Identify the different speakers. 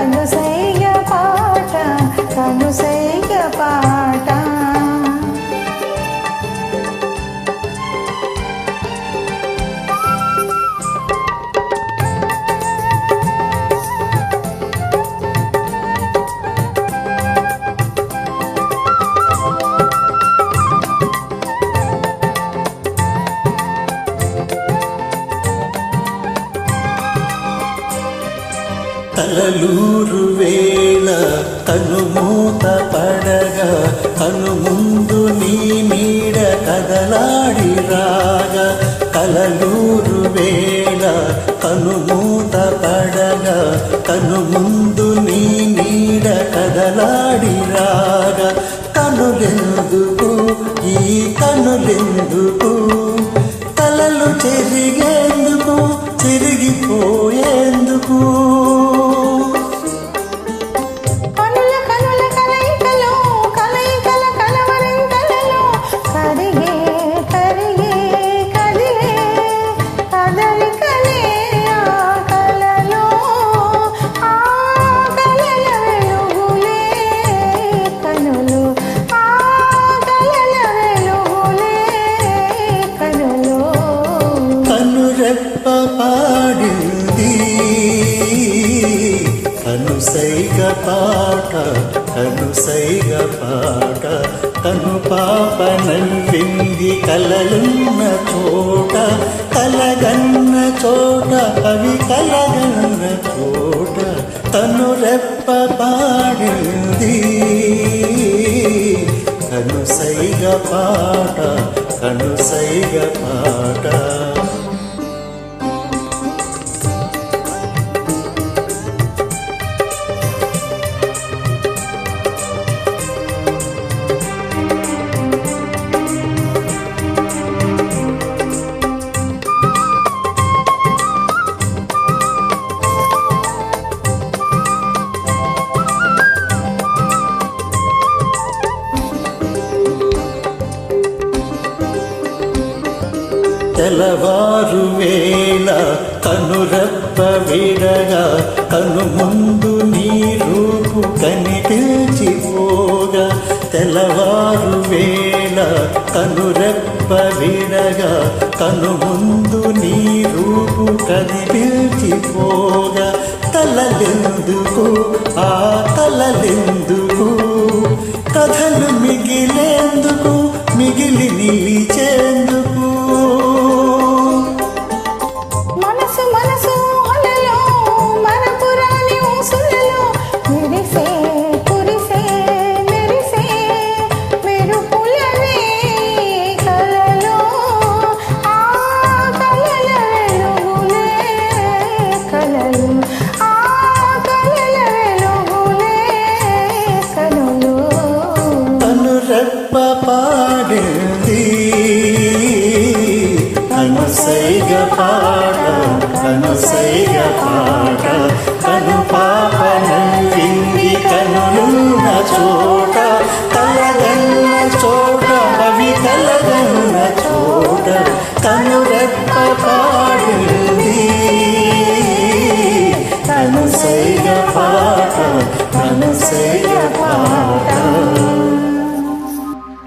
Speaker 1: కనుసైగ పాట కనుసైగ పాట.
Speaker 2: కలలూరు వేళ కనుమూత పడగా కనుముందు నీ నీడ కదలాడి రాగా. కలలూరు వేళ కనుమూత పడగా కనుముందు నీ నీడ కదలాడి రాగా. కనులెందుకు ఈ కనులెందుకు కలలు చెరిగేందుకు చెరిగిపోయేందుకు.
Speaker 1: కనుల కనుల కలయికలో కలయికల కలవరింతలలో కరిగే కరిగే కదిలే కదలికలే ఆ కలలో ఆ కలల వెలుగులే కనులు ఆ కలల వెలుగులే కనులు.
Speaker 2: కనురెప్ప పాడింది కనుసైగ పాట కనుసైగ పాట. కను పాప నవ్వింది కలలున్న చోట కలగన్న చోట అవి కలగన్న చోట. కనురెప్ప పాడింది కనుసైగ పాట కనుసైగ పాట. తెల్లవారు వేళ కనురెప్ప విడగా కనుముందు నీ రూపు కనిపించిపోగా. తెల్లవారు వేళ కనురెప్ప విడగా కనుముందు నీ రూపు కనిపించిపోగా. కలలెందుకు ఆ కలలెందుకు కథలు మిగిలేందుకు మిగిలి నిలిచేందుకు.
Speaker 1: మనసు మనసు అలలో మరపురాని ఊసులలో మెరిసే కురిసే మెరిసే మెరుపులనే కలలో ఆ కలల వెలుగులే కలలు ఆ కలల వెలుగులే కనులు.
Speaker 2: కనురెప్ప పాడింది కనుసైగ పాట కనుసైగ పాట. కను పాప నవ్వింది కనులున్న చోట